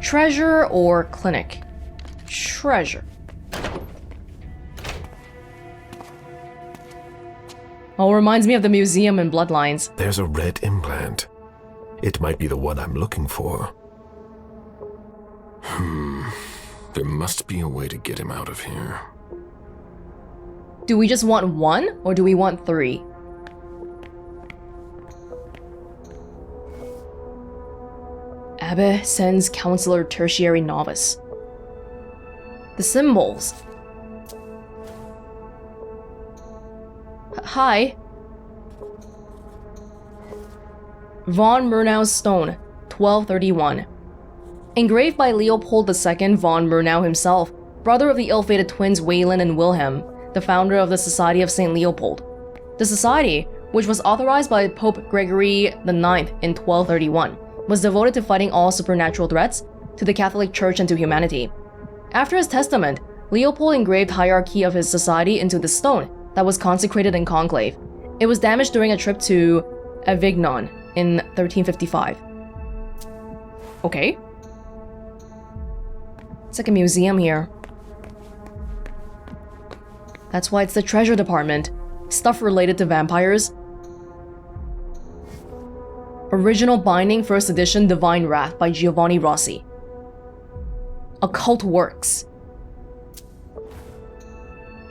Treasure or clinic? Treasure. Oh, reminds me of the museum in Bloodlines. There's a red implant. It might be the one I'm looking for. There must be a way to get him out of here. Do we just want one, or do we want 3? Abbe sends Counselor Tertiary Novice. The symbols. Hi. Von Murnau's Stone, 1231. Engraved by Leopold II von Murnau himself, brother of the ill-fated twins Wayland and Wilhelm, the founder of the Society of St. Leopold. The society, which was authorized by Pope Gregory IX in 1231, was devoted to fighting all supernatural threats to the Catholic Church and to humanity. After his testament, Leopold engraved hierarchy of his society into the stone that was consecrated in conclave. It was damaged during a trip to Avignon in 1355. Okay. It's like a museum here. That's why it's the treasure department. Stuff related to vampires. Original binding, first edition, Divine Wrath by Giovanni Rossi. Occult works.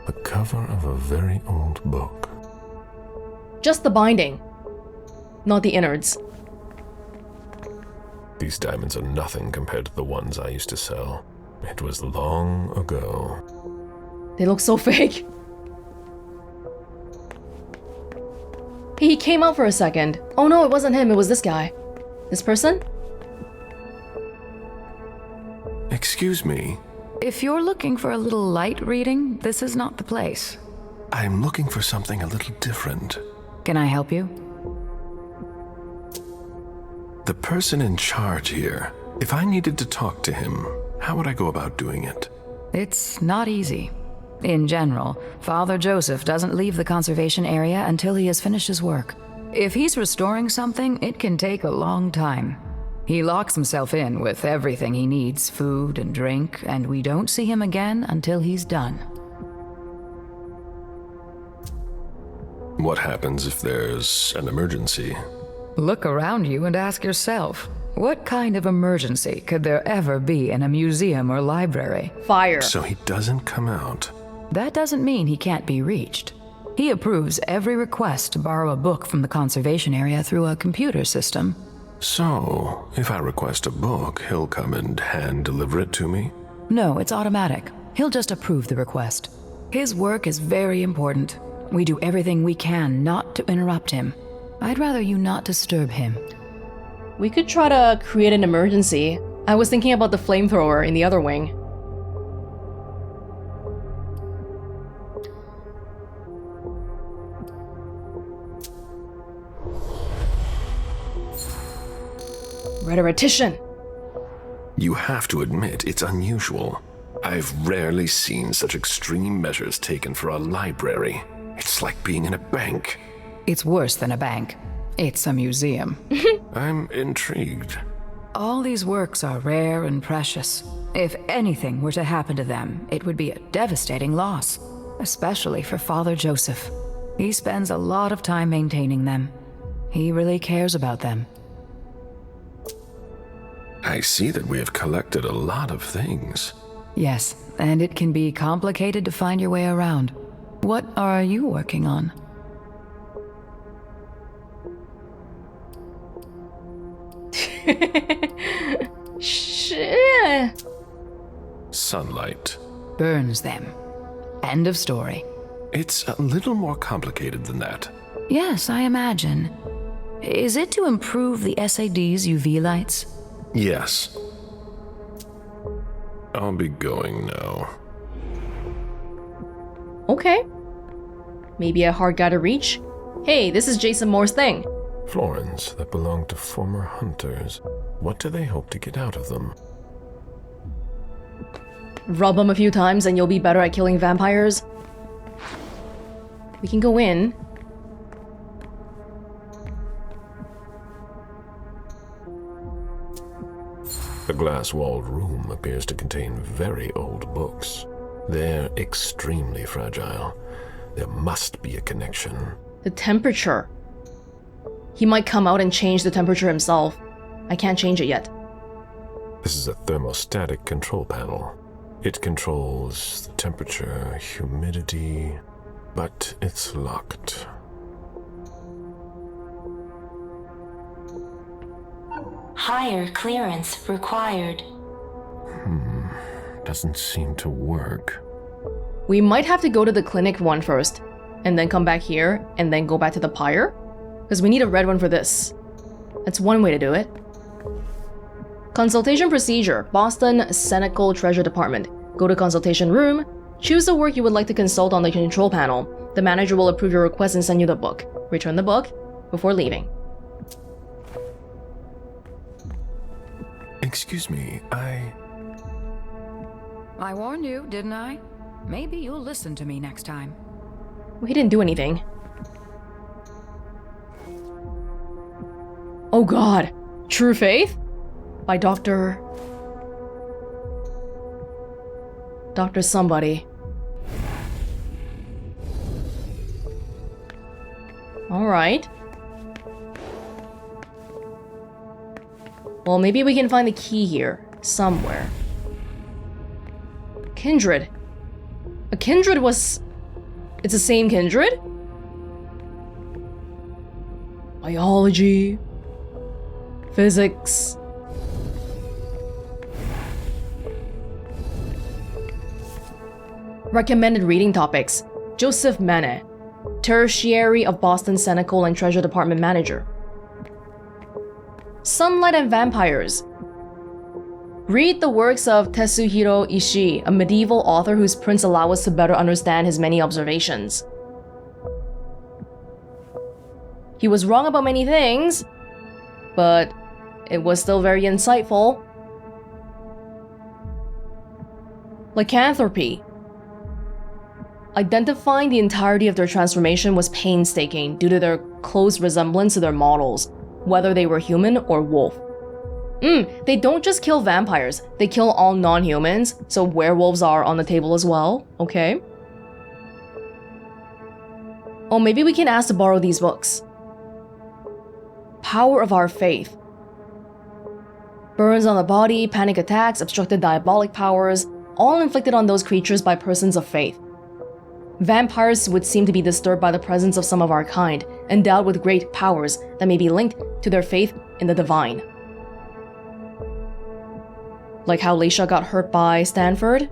The cover of a very old book. Just the binding, not the innards. These diamonds are nothing compared to the ones I used to sell. It was long ago. They look so fake. He came out for a second. Oh no, it wasn't him, it was this guy. This person? Excuse me. If you're looking for a little light reading, this is not the place. I'm looking for something a little different. Can I help you? The person in charge here, if I needed to talk to him, how would I go about doing it? It's not easy. In general, Father Joseph doesn't leave the conservation area until he has finished his work. If he's restoring something, it can take a long time. He locks himself in with everything he needs, food and drink, and we don't see him again until he's done. What happens if there's an emergency? Look around you and ask yourself, what kind of emergency could there ever be in a museum or library? Fire. So he doesn't come out. That doesn't mean he can't be reached. He approves every request to borrow a book from the conservation area through a computer system. So, if I request a book, he'll come and hand deliver it to me? No, it's automatic. He'll just approve the request. His work is very important. We do everything we can not to interrupt him. I'd rather you not disturb him. We could try to create an emergency. I was thinking about the flamethrower in the other wing. Rhetorician. You have to admit it's unusual. I've rarely seen such extreme measures taken for a library. It's like being in a bank. It's worse than a bank. It's a museum. I'm intrigued. All these works are rare and precious. If anything were to happen to them, it would be a devastating loss, especially for Father Joseph. He spends a lot of time maintaining them. He really cares about them. I see that we have collected a lot of things. Yes, and it can be complicated to find your way around. What are you working on? Shit. Sunlight. Burns them. End of story. It's a little more complicated than that. Yes, I imagine. Is it to improve the SAD's UV lights? Yes. I'll be going now. Okay. Maybe a hard guy to reach? Hey, this is Jason Moore's thing. Florins that belong to former hunters. What do they hope to get out of them? Rub them a few times and you'll be better at killing vampires. We can go in. The glass-walled room appears to contain very old books. They're extremely fragile. There must be a connection. The temperature. He might come out and change the temperature himself. I can't change it yet. This is a thermostatic control panel. It controls the temperature, humidity, but it's locked. Higher clearance required. Doesn't seem to work. We might have to go to the clinic one first, and then come back here, and then go back to the pyre? Because we need a red one for this. That's one way to do it. Consultation procedure, Boston Senecal Treasure Department. Go to consultation room, choose the work you would like to consult on the control panel. The manager will approve your request and send you the book. Return the book before leaving. Excuse me, I warned you, didn't I? Maybe you'll listen to me next time. Well, he didn't do anything. Oh god. True Faith? By Dr. somebody. Alright. Well, maybe we can find the key here, somewhere. Kindred. A kindred was... It's the same kindred? Biology. Physics. Recommended reading topics. Joseph Manet, Tertiary of Boston Senecal and Treasure Department Manager. Sunlight and Vampires. Read the works of Tetsuhiro Ishii, a medieval author whose prints allow us to better understand his many observations. He was wrong about many things, but it was still very insightful. Lycanthropy. Identifying the entirety of their transformation was painstaking due to their close resemblance to their models, whether they were human or wolf. They don't just kill vampires, they kill all non-humans, so werewolves are on the table as well, okay? Oh, maybe we can ask to borrow these books. Power of Our Faith. Burns on the body, panic attacks, obstructed diabolic powers, all inflicted on those creatures by persons of faith. Vampires would seem to be disturbed by the presence of some of our kind, endowed with great powers that may be linked to their faith in the divine. Like how Leisha got hurt by Stanford?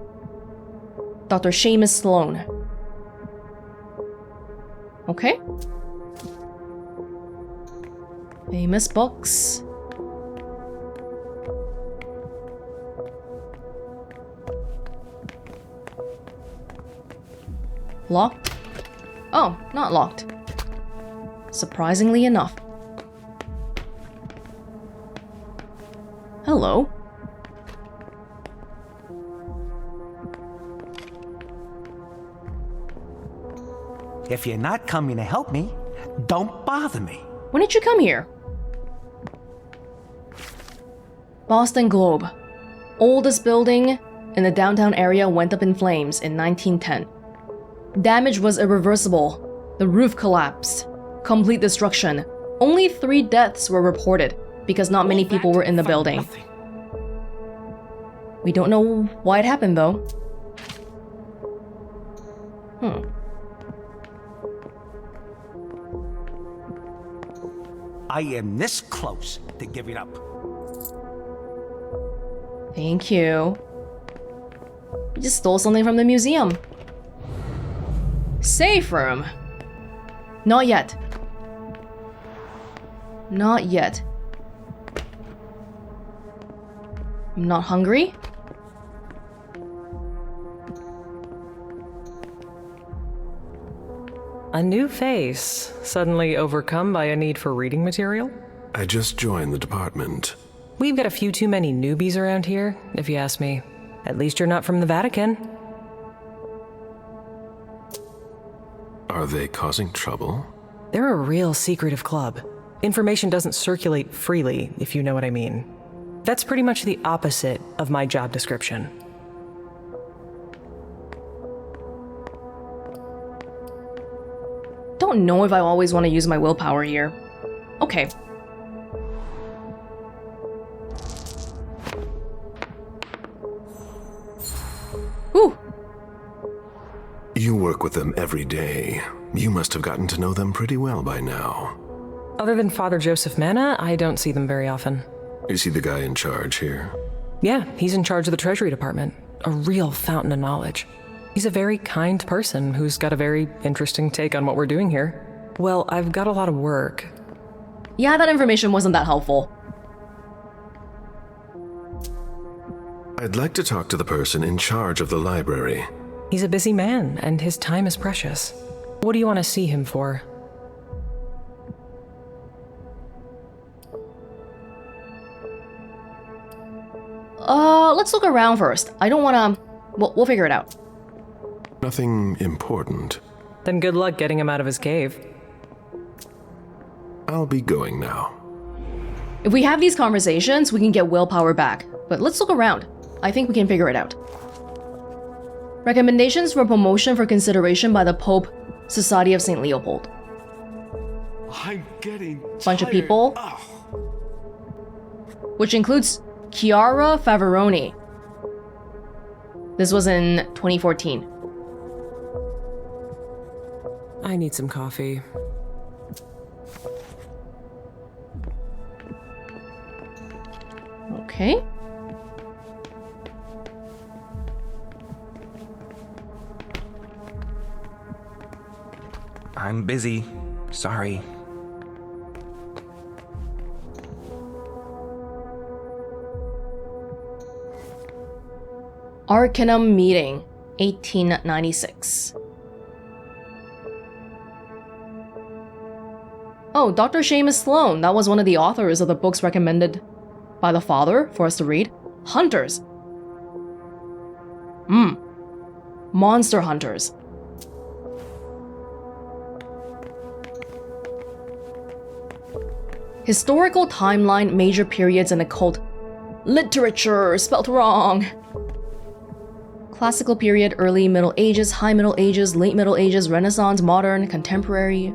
Dr. Seamus Sloan. Okay. Famous books. Locked? Oh, not locked. Surprisingly enough. Hello. If you're not coming to help me, don't bother me. When did you come here? Boston Globe. Oldest building in the downtown area went up in flames in 1910. Damage was irreversible. The roof collapsed. Complete destruction. Only 3 deaths were reported because not many people were in the building. We don't know why it happened though. I am this close to giving up. Thank you. You just stole something from the museum. Safe room. Not yet. Not yet. I'm not hungry. A new face, suddenly overcome by a need for reading material? I just joined the department. We've got a few too many newbies around here, if you ask me. At least you're not from the Vatican. Are they causing trouble? They're a real secretive club. Information doesn't circulate freely, if you know what I mean. That's pretty much the opposite of my job description. Don't know if I always want to use my willpower here. Okay. Whew. You work with them every day. You must have gotten to know them pretty well by now. Other than Father Joseph Manna, I don't see them very often. Is he the guy in charge here? Yeah, he's in charge of the Treasury Department. A real fountain of knowledge. He's a very kind person who's got a very interesting take on what we're doing here. Well, I've got a lot of work. Yeah, that information wasn't that helpful. I'd like to talk to the person in charge of the library. He's a busy man, and his time is precious. What do you want to see him for? Let's look around first. I don't wanna... We'll figure it out. Nothing important. Then good luck getting him out of his cave. I'll be going now. If we have these conversations, we can get willpower back. But let's look around. I think we can figure it out. Recommendations for promotion for consideration by the Pope, Society of St. Leopold. I'm getting Bunch of tired. people. Ugh. Which includes Chiara Favaroni. This was in 2014. I need some coffee. Okay. I'm busy. Sorry. Arcanum Meeting, 1896. Oh, Dr. Seamus Sloan. That was one of the authors of the books recommended by the father for us to read. Hunters. Monster Hunters. Historical timeline, major periods, and occult literature, spelt wrong. Classical period, early Middle Ages, High Middle Ages, Late Middle Ages, Renaissance, modern, contemporary.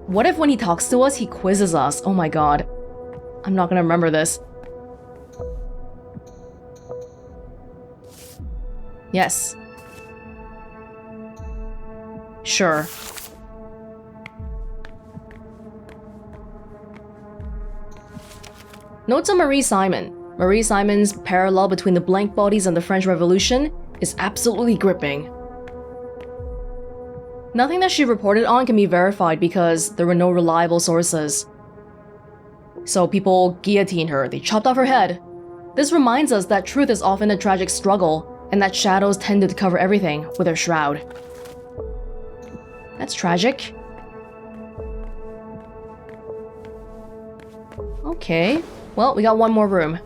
What if when he talks to us, he quizzes us? Oh my god. I'm not gonna remember this. Yes. Sure. Notes on Marie Simon. Marie Simon's parallel between the blank bodies and the French Revolution is absolutely gripping. Nothing that she reported on can be verified because there were no reliable sources. So people guillotined her, they chopped off her head. This reminds us that truth is often a tragic struggle, and that shadows tended to cover everything with their shroud. That's tragic. Okay, well, we got one more room.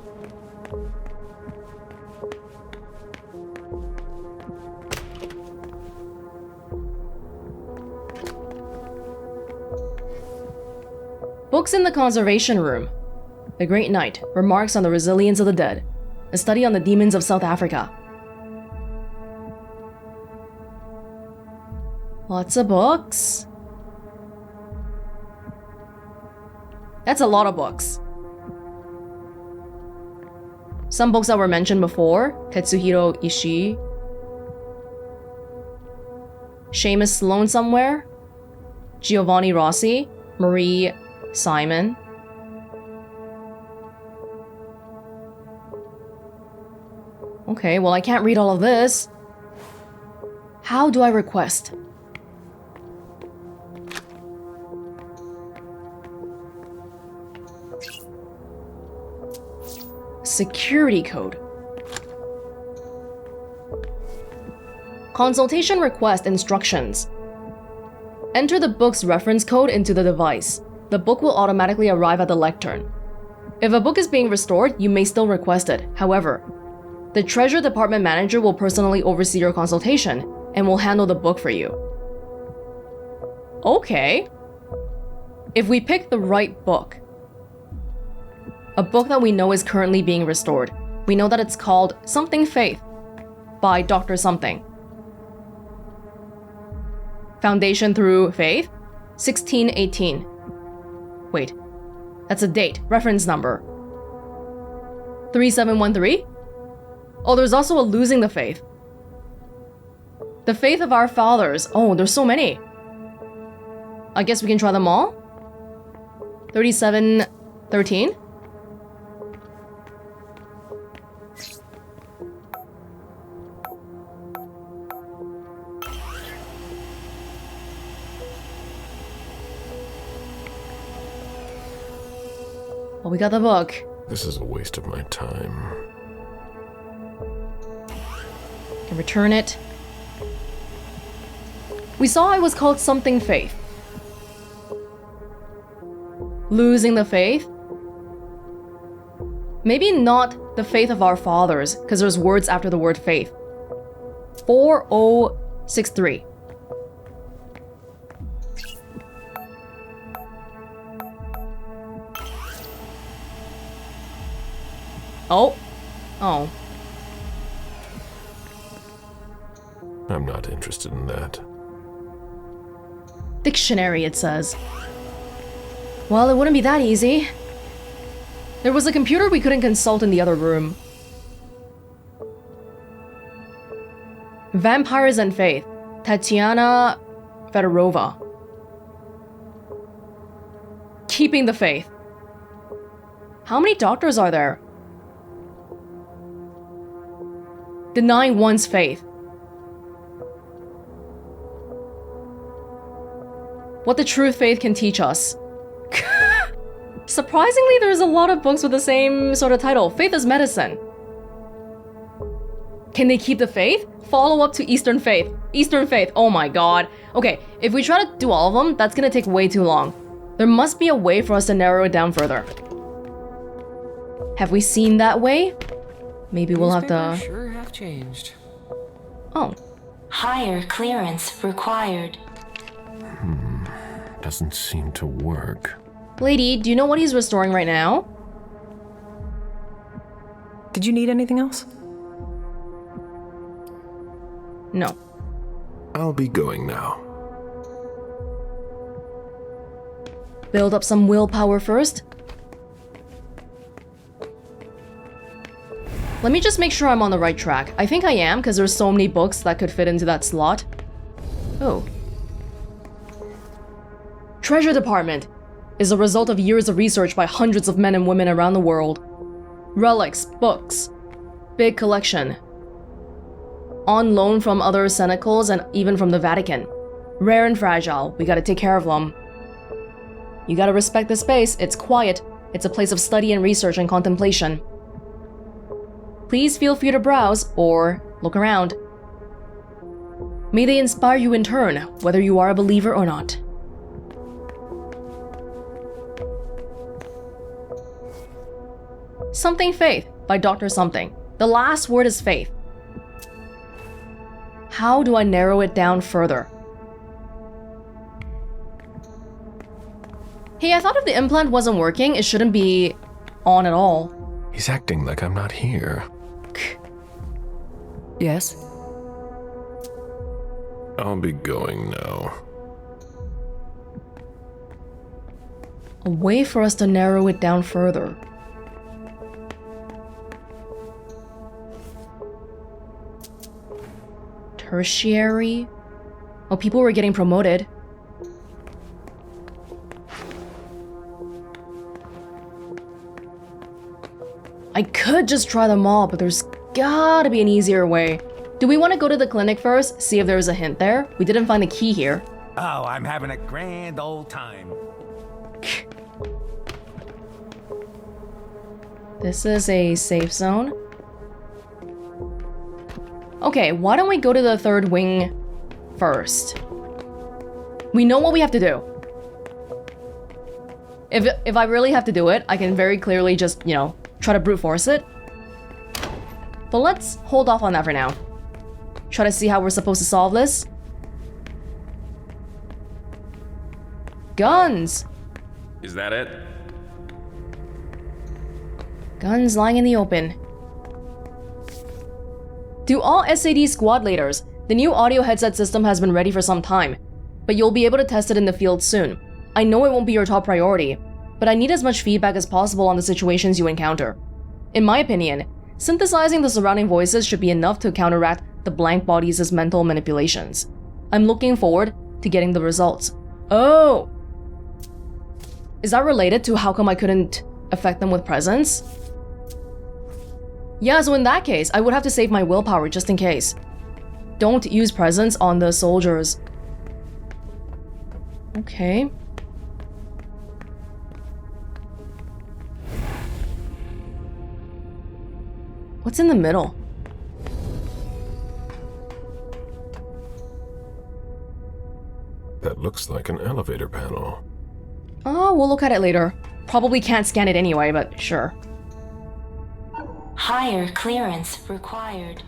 Books in the Conservation Room. The Great Knight, Remarks on the Resilience of the Dead. A study on the demons of South Africa. Lots of books. That's a lot of books. Some books that were mentioned before. Tetsuhiro Ishii. Seamus Sloan somewhere. Giovanni Rossi. Marie Simon. Okay, well I can't read all of this. How do I request? Security code. Consultation request instructions. Enter the book's reference code into the device. The book will automatically arrive at the lectern. If a book is being restored, you may still request it. However, the Treasure Department manager will personally oversee your consultation and will handle the book for you. Okay. If we pick the right book, A book that we know is currently being restored. We know that it's called Something Faith by Dr. Something. Foundation through Faith, 1618. Wait, that's a date, reference number. 3713? Oh, there's also a Losing the Faith. The Faith of Our Fathers. Oh, there's so many. I guess we can try them all? 3713? Well, we got the book. This is a waste of my time. Can return it. We saw it was called Something Faith. Losing the Faith? Maybe not the faith of our fathers, because there's words after the word faith. 4063. Oh. Oh. I'm not interested in that. Dictionary, it says. Well, it wouldn't be that easy. There was a computer we couldn't consult in the other room. Vampires and Faith, Tatiana Fedorova. Keeping the Faith. How many doctors are there? Denying one's faith. What the true faith can teach us. Surprisingly, there's a lot of books with the same sort of title. Faith is medicine. Can they keep the faith? Follow up to Eastern Faith. Eastern Faith. Oh my god. Okay, if we try to do all of them, that's gonna take way too long. There must be a way for us to narrow it down further. Have we seen that way? Maybe we'll have to... sure have changed. Oh. Higher clearance required. Doesn't seem to work. Lady, do you know what he's restoring right now? Did you need anything else? No. I'll be going now. Build up some willpower first. Let me just make sure I'm on the right track. I think I am, because there's so many books that could fit into that slot. Oh. Treasure Department is a result of years of research by hundreds of men and women around the world. Relics, books, big collection. On loan from other cenacles and even from the Vatican. Rare and fragile, we gotta take care of them. You gotta respect the space, it's quiet. It's a place of study and research and contemplation. Please feel free to browse or look around. May they inspire you in turn, whether you are a believer or not. Something Faith by Dr. Something. The last word is faith. How do I narrow it down further? Hey, I thought if the implant wasn't working, it shouldn't be on at all. He's acting like I'm not here. Yes? I'll be going now. A way for us to narrow it down further. Tertiary? Oh, people were getting promoted. I could just try them all, but there's gotta be an easier way. Do we want to go to the clinic first, see if there's a hint there? We didn't find the key here. Oh, I'm having a grand old time. This is a safe zone. Okay, why don't we go to the third wing first? We know what we have to do. If I really have to do it, I can very clearly just, you know, try to brute force it. But let's hold off on that for now. Try to see how we're supposed to solve this. Guns! Is that it? Guns lying in the open. To all SAD squad leaders, the new audio headset system has been ready for some time, but you'll be able to test it in the field soon. I know it won't be your top priority, but I need as much feedback as possible on the situations you encounter. In my opinion, synthesizing the surrounding voices should be enough to counteract the blank bodies' mental manipulations. I'm looking forward to getting the results. Oh! Is that related to how come I couldn't affect them with presence? Yeah, so in that case, I would have to save my willpower just in case. Don't use presence on the soldiers. Okay. What's in the middle? That looks like an elevator panel. Oh, we'll look at it later. Probably can't scan it anyway, but sure. Higher clearance required.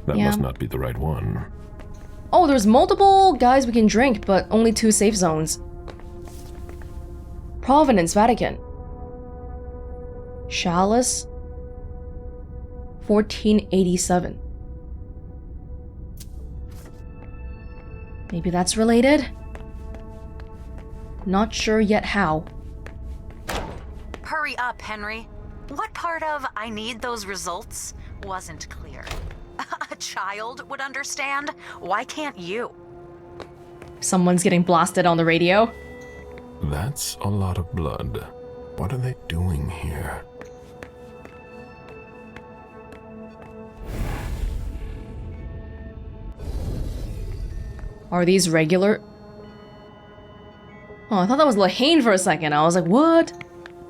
That Yeah. must not be the right one. Oh, there's multiple guys we can drink, but only 2 safe zones. Provenance, Vatican. Chalice. 1487. Maybe that's related? Not sure yet how. Hurry up, Henry. What part of I need those results wasn't clear? A child would understand. Why can't you? Someone's getting blasted on the radio. That's a lot of blood. What are they doing here? Are these regular? Oh, I thought that was Lahane for a second. I was like, what?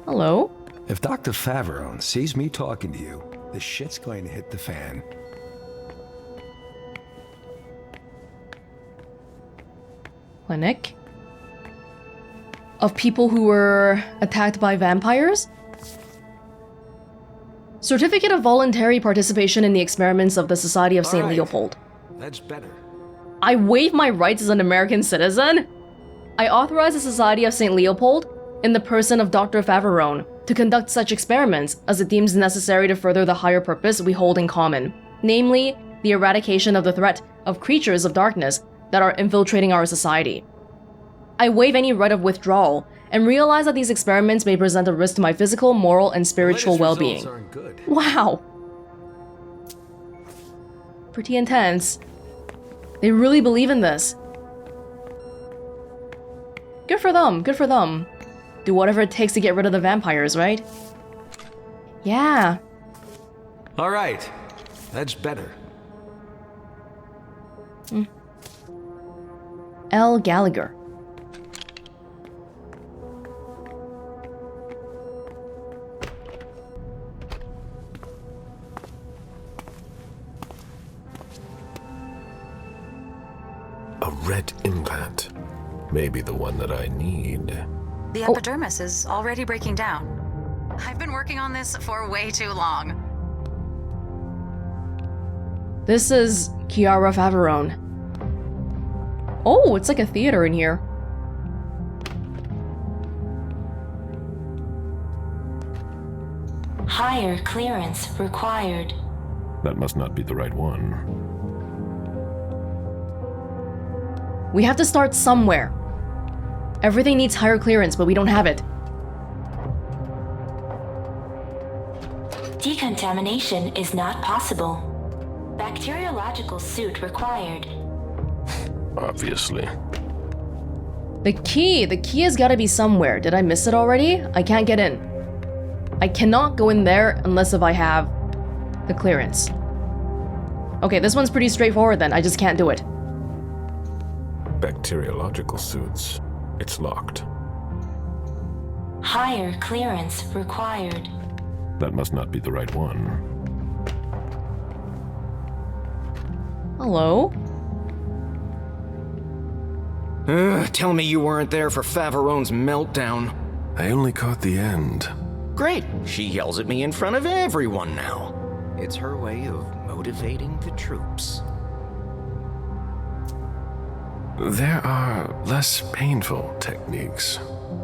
Hello? If Dr. Faverone sees me talking to you, the shit's going to hit the fan. Clinic? Of people who were attacked by vampires? Certificate of voluntary participation in the experiments of the Society of St. All right. Leopold. That's better. I waive my rights as an American citizen? I authorize the Society of St. Leopold, in the person of Dr. Faverone, to conduct such experiments as it deems necessary to further the higher purpose we hold in common, namely, the eradication of the threat of creatures of darkness that are infiltrating our society. I waive any right of withdrawal and realize that these experiments may present a risk to my physical, moral, and spiritual well-being. Aren't good. Wow. Pretty intense. They really believe in this. Good for them, good for them. Do whatever it takes to get rid of the vampires, right? Yeah. All right, that's better. L. Gallagher. A red implant. Maybe the one that I need. The epidermis is already breaking down. I've been working on this for way too long. This is Chiara Faverone. Oh, it's like a theater in here. Higher clearance required. That must not be the right one. We have to start somewhere. Everything needs higher clearance, but we don't have it. Decontamination is not possible. Bacteriological suit required. Obviously. The key has got to be somewhere. Did I miss it already? I can't get in. I cannot go in there unless if I have the clearance. Okay, this one's pretty straightforward then. I just can't do it. Bacteriological suits. It's locked. Higher clearance required. That must not be the right one. Hello? Tell me you weren't there for Faverone's meltdown. I only caught the end. Great. She yells at me in front of everyone now. It's her way of motivating the troops. There are less painful techniques.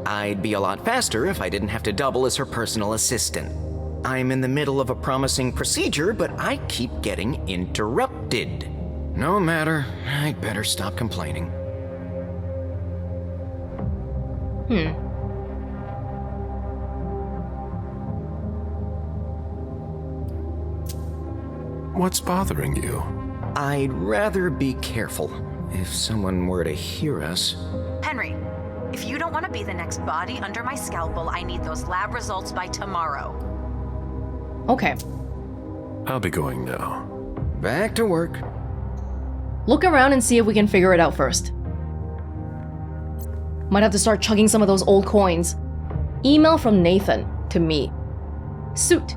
I'd be a lot faster if I didn't have to double as her personal assistant. I'm in the middle of a promising procedure, but I keep getting interrupted. No matter, I'd better stop complaining. What's bothering you? I'd rather be careful. If someone were to hear us... Henry, if you don't want to be the next body under my scalpel, I need those lab results by tomorrow. Okay. I'll be going now. Back to work. Look around and see if we can figure it out first. Might have to start chugging some of those old coins. Email from Nathan to me. Suit.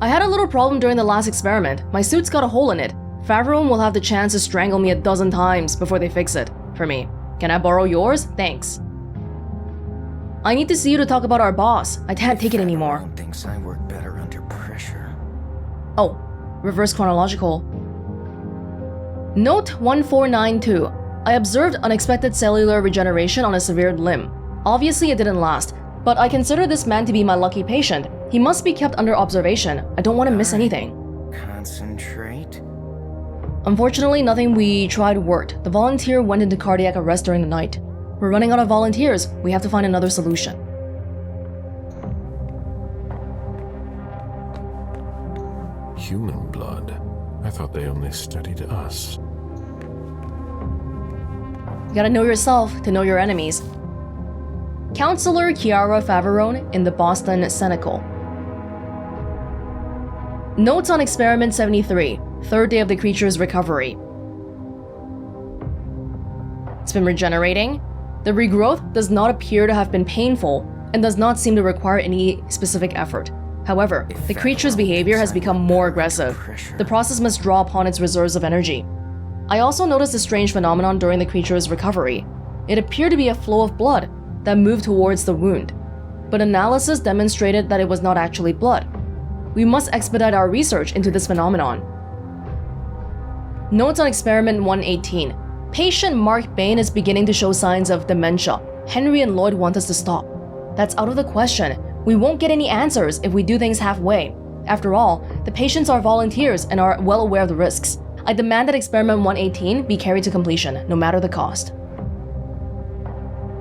I had a little problem during the last experiment. My suit's got a hole in it. Favreau will have the chance to strangle me 12 times before they fix it for me. Can I borrow yours? Thanks. I need to see you to talk about our boss. I can't take it anymore. Favreau thinks I work better under pressure. Oh, reverse chronological. Note 1492. I observed unexpected cellular regeneration on a severed limb. Obviously it didn't last, but I consider this man to be my lucky patient. He must be kept under observation. I don't want to miss anything. Concentrate. Unfortunately, nothing we tried worked. The volunteer went into cardiac arrest during the night. We're running out of volunteers. We have to find another solution. Human blood? I thought they only studied us. You gotta know yourself to know your enemies. Counselor Chiara Faverone in the Boston Senecal. Notes on Experiment 73, third day of the creature's recovery. It's been regenerating. The regrowth does not appear to have been painful and does not seem to require any specific effort. However, the creature's behavior has become more aggressive. The process must draw upon its reserves of energy. I also noticed a strange phenomenon during the creature's recovery. It appeared to be a flow of blood that moved towards the wound, but analysis demonstrated that it was not actually blood. We must expedite our research into this phenomenon. Notes on Experiment 118. Patient Mark Bain is beginning to show signs of dementia. Henry and Lloyd want us to stop. That's out of the question. We won't get any answers if we do things halfway. After all, the patients are volunteers and are well aware of the risks. I demand that Experiment 118 be carried to completion, no matter the cost.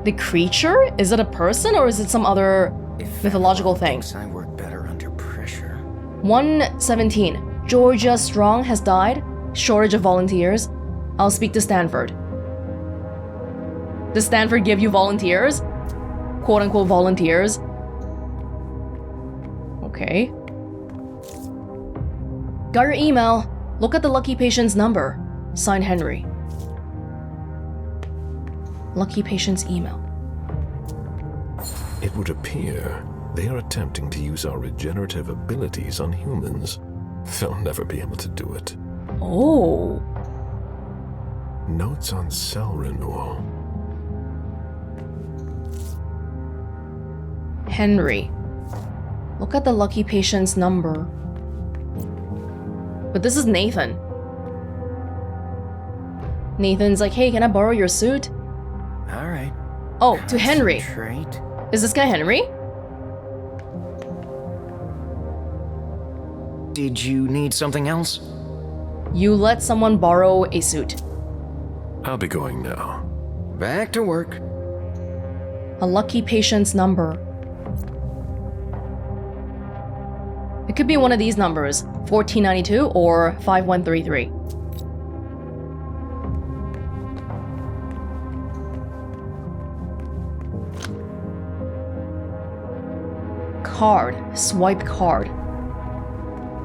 The creature? Is it a person or is it some other mythological thing? I work better under pressure. 117. Georgia Strong has died. Shortage of volunteers. I'll speak to Stanford. Does Stanford give you volunteers? Quote unquote volunteers. Okay. Got your email. Look at the lucky patient's number. Signed Henry. Lucky patient's email. It would appear they are attempting to use our regenerative abilities on humans. They'll never be able to do it. Oh. Notes on cell renewal. Henry. Look at the lucky patient's number. But this is Nathan. Nathan's like, hey, can I borrow your suit? Alright. Oh, to Henry. Concentrate. Is this guy Henry? Did you need something else? You let someone borrow a suit. I'll be going now. Back to work. A lucky patient's number. It could be one of these numbers, 1492 or 5133. Card. Swipe card.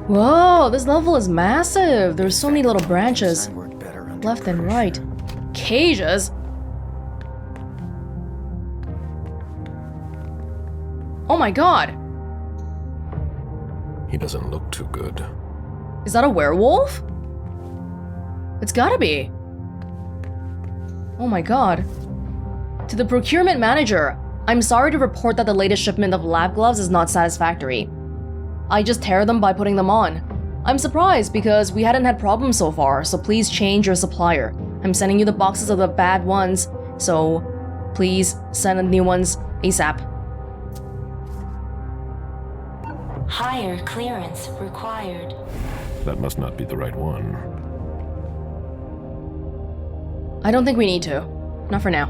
Whoa, this level is massive. There's so many little branches. Left and right. Cages? Oh my god. He doesn't look too good. Is that a werewolf? It's gotta be. Oh my god. To the procurement manager, I'm sorry to report that the latest shipment of lab gloves is not satisfactory. I just tear them by putting them on. I'm surprised because we hadn't had problems so far, so please change your supplier. I'm sending you the boxes of the bad ones, so please send the new ones ASAP. High Higher clearance required. That must not be the right one. I don't think we need to. Not for now.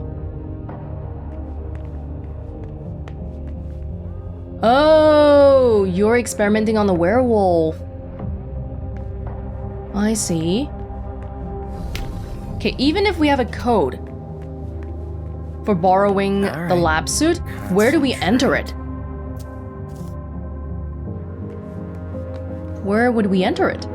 Oh, you're experimenting on the werewolf. I see. Okay, even if we have a code for borrowing the lab suit, where do we enter it? Where would we enter it?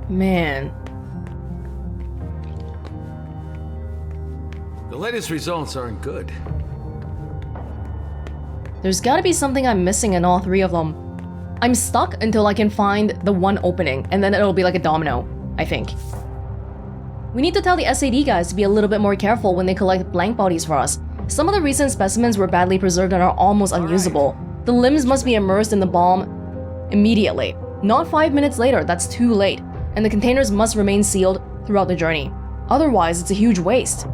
Man. The latest results aren't good. There's gotta be something I'm missing in all three of them. I'm stuck until I can find the one opening, and then it'll be like a domino, I think. We need to tell the SAD guys to be a little bit more careful when they collect blank bodies for us. Some of the recent specimens were badly preserved and are almost unusable. The limbs must be immersed in the bomb immediately. Not 5 minutes later, that's too late. And the containers must remain sealed throughout the journey. Otherwise, it's a huge waste.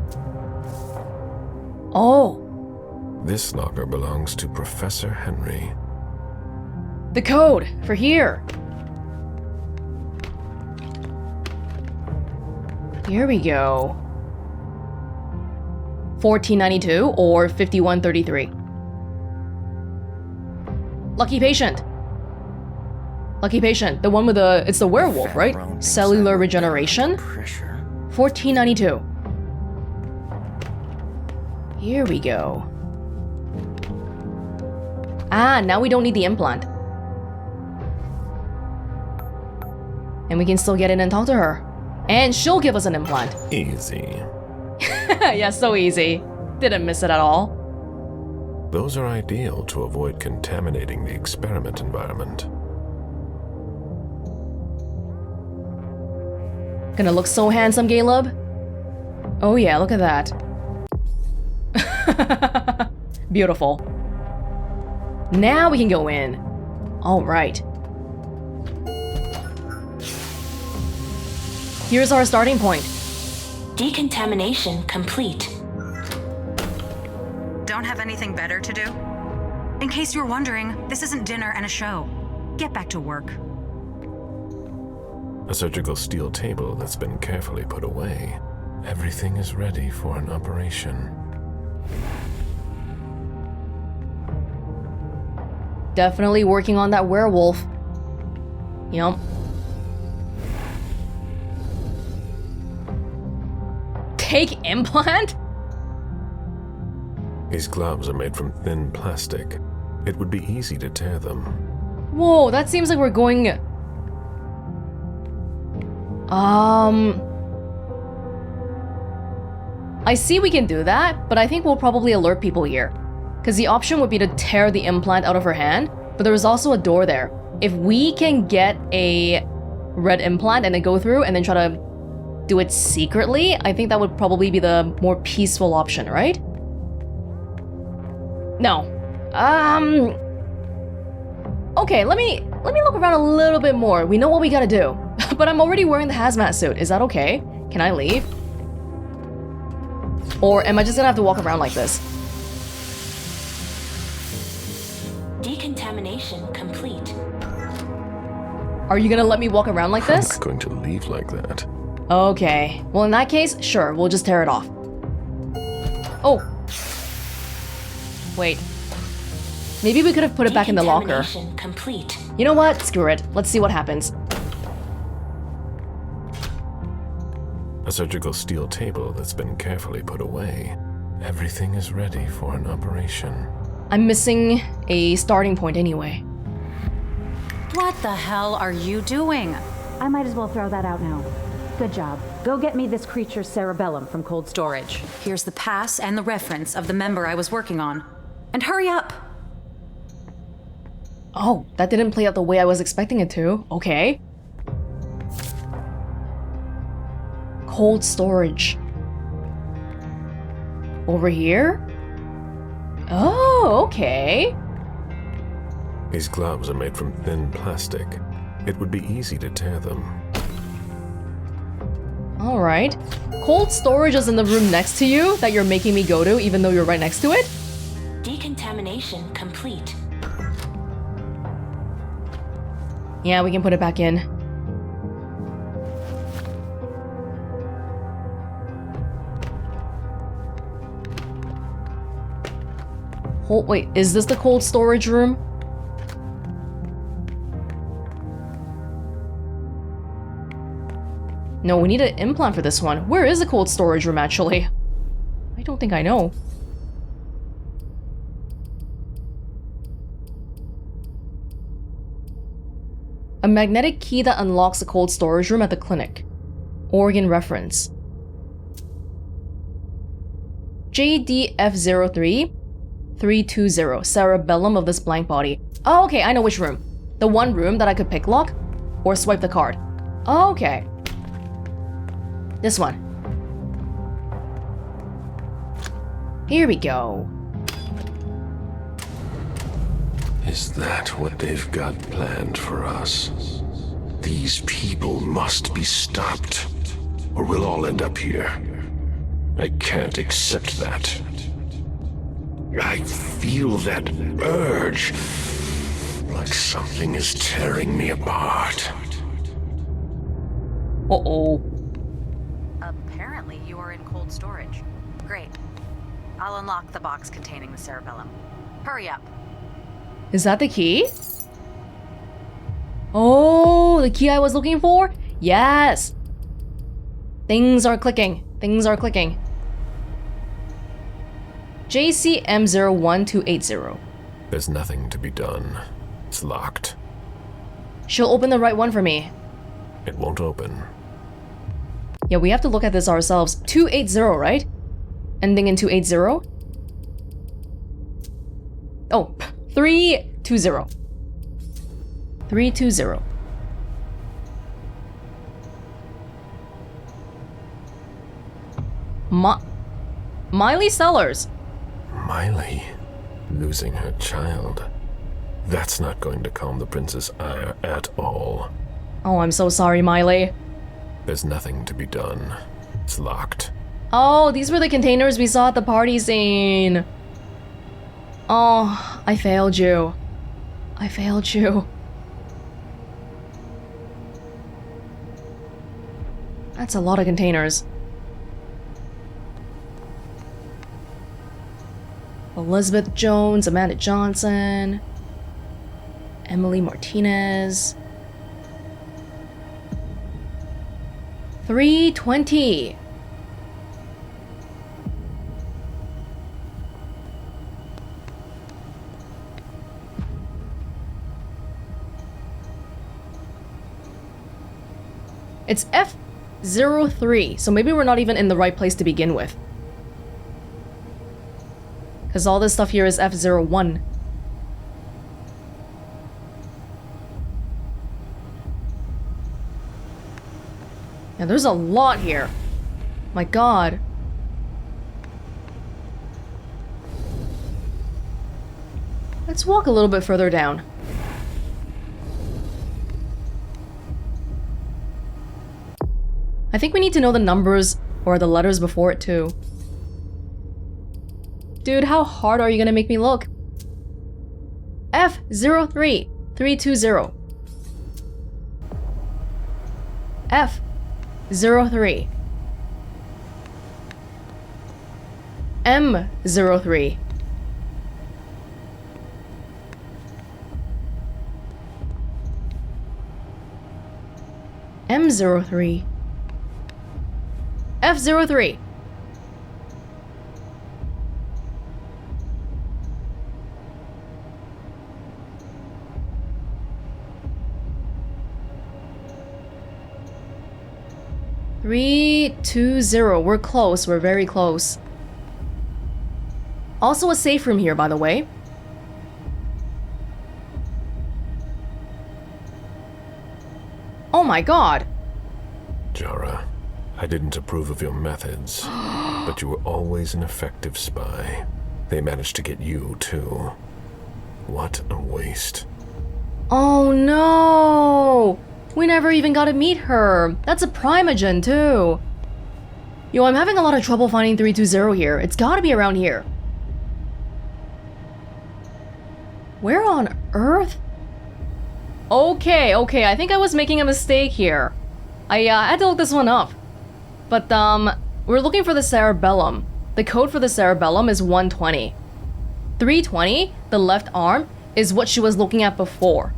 Oh. This locker belongs to Professor Henry. The code for here. Here we go. 1492 or 5133. Lucky patient. Lucky patient. The one with the... It's the werewolf, right? Cellular regeneration. 1492. Here we go. Ah, now we don't need the implant. And we can still get in and talk to her. And she'll give us an implant. Easy. Yeah, so easy. Didn't miss it at all. Those are ideal to avoid contaminating the experiment environment. Gonna look so handsome, Galeb. Oh yeah, look at that. Beautiful. Now we can go in. All right. Here's our starting point. Decontamination complete. Don't have anything better to do? In case you were wondering, this isn't dinner and a show. Get back to work. A surgical steel table that's been carefully put away. Everything is ready for an operation. Definitely working on that werewolf. Yup. Take implant? These gloves are made from thin plastic. It would be easy to tear them. Whoa, that seems like we're going... I see we can do that, but I think we'll probably alert people here. Because the option would be to tear the implant out of her hand, but there is also a door there. If we can get a red implant and then go through and then try to do it secretly, I think that would probably be the more peaceful option, right? No. Okay, let me look around a little bit more. We know what we gotta do. But I'm already wearing the hazmat suit. Is that okay? Can I leave? Or am I just gonna have to walk around like this? Decontamination complete. Are you gonna let me walk around like this? I'm not going to leave like that. Okay. Well, in that case, sure, we'll just tear it off. Oh. Wait. Maybe we could have put it back in the locker. Decontamination complete. You know what? Screw it. Let's see what happens. A surgical steel table that's been carefully put away. Everything is ready for an operation. I'm missing a starting point anyway. What the hell are you doing? I might as well throw that out now. Good job. Go get me this creature's cerebellum from cold storage. Here's the pass and the reference of the member I was working on. And hurry up! Oh, that didn't play out the way I was expecting it to. Okay. Cold storage. Over here? Oh, okay. These gloves are made from thin plastic. It would be easy to tear them. Alright. Cold storage is in the room next to you that you're making me go to, even though you're right next to it? Decontamination complete. Yeah, we can put it back in. Oh, wait, is this the cold storage room? No, we need an implant for this one. Where is the cold storage room, actually? I don't think I know. A magnetic key that unlocks the cold storage room at the clinic. Organ reference. JDF03 320, cerebellum of this blank body. Oh, okay, I know which room. The one room that I could pick lock or swipe the card. Oh, okay. This one. Here we go. Is that what they've got planned for us? These people must be stopped, or we'll all end up here. I can't accept that. I feel that urge, like something is tearing me apart. Uh-oh. Apparently you are in cold storage. Great. I'll unlock the box containing the cerebellum. Hurry up. Is that the key? Oh, the key I was looking for? Yes! Things are clicking. Things are clicking. JCM01280. There's nothing to be done. It's locked. She'll open the right one for me. It won't open. Yeah, we have to look at this ourselves. 280, right? Ending in 280? Oh, 320. 320. Miley Sellers. Miley losing her child. That's not going to calm the prince's ire at all. Oh, I'm so sorry, Miley. There's nothing to be done. It's locked. Oh, these were the containers we saw at the party scene. Oh, I failed you. I failed you. That's a lot of containers. Elizabeth Jones, Amanda Johnson, Emily Martinez. 320. It's F03, so maybe we're not even in the right place to begin with. Because all this stuff here is F01. Yeah, there's a lot here. My god. Let's walk a little bit further down. I think we need to know the numbers or the letters before it too. Dude, how hard are you gonna make me look? F03 320. F03. M03. M03. F03. Three, 2, 0. We're close. We're very close. Also a safe room here, by the way. Oh my god. Jara, I didn't approve of your methods, but you were always an effective spy. They managed to get you, too. What a waste. Oh no! We never even got to meet her. That's a primogen, too. Yo, I'm having a lot of trouble finding 320 here. It's gotta be around here. Where on earth? Okay, I think I was making a mistake here. I had to look this one up. But, we're looking for the cerebellum. The code for the cerebellum is 120. 320, the left arm, is what she was looking at before.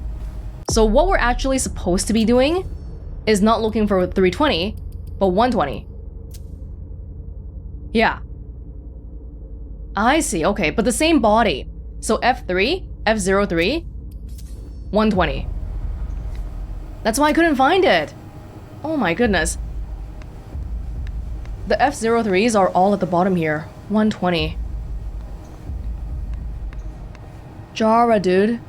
So what we're actually supposed to be doing is not looking for 320, but 120. Yeah. I see, okay, but the same body. So F3, F03, 120. That's why I couldn't find it. Oh my goodness. The F03s are all at the bottom here. 120. Jara, dude.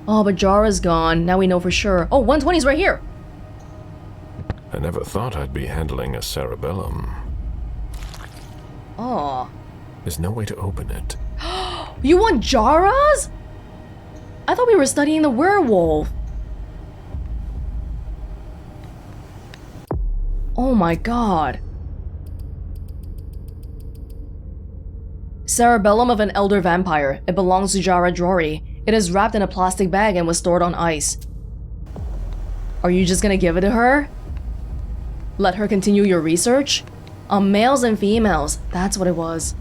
Oh, but Jara's gone. Now we know for sure. Oh, 120's right here. I never thought I'd be handling a cerebellum. Oh. There's no way to open it. You want Jara's? I thought we were studying the werewolf. Oh my god. Cerebellum of an elder vampire. It belongs to Jara Drory. It is wrapped in a plastic bag and was stored on ice. Are you just gonna give it to her? Let her continue your research? On males and females. That's what it was.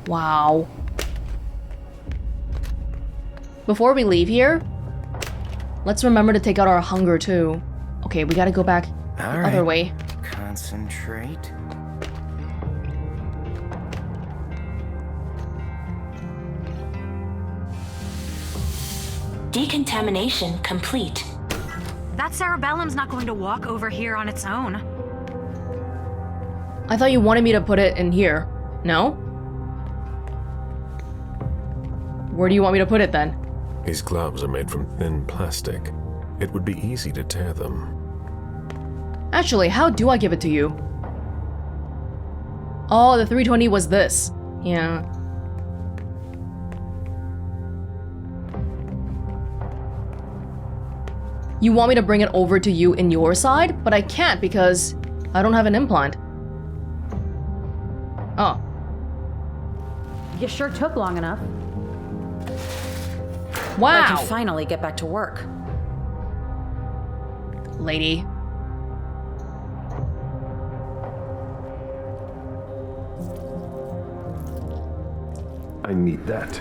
Wow. Before we leave here, let's remember to take out our hunger too. Okay, we gotta go back the other way. Concentrate. Decontamination complete. That cerebellum's not going to walk over here on its own. I thought you wanted me to put it in here. No? Where do you want me to put it then? These gloves are made from thin plastic. It would be easy to tear them. Actually, how do I give it to you? Oh, the 320 was this. Yeah. You want me to bring it over to you in your side? But I can't because I don't have an implant. Oh. You sure took long enough. Wow. I can finally get back to work. Lady. I need that.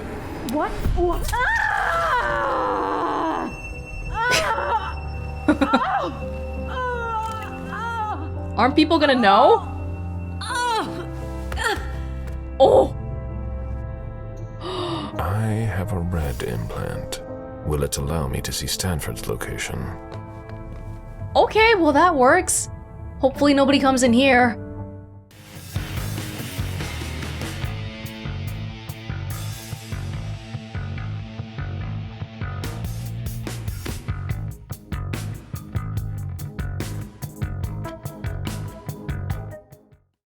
What? Aren't people gonna know? Oh! I have a red implant. Will it allow me to see Stanford's location? Okay, well that works. Hopefully nobody comes in here.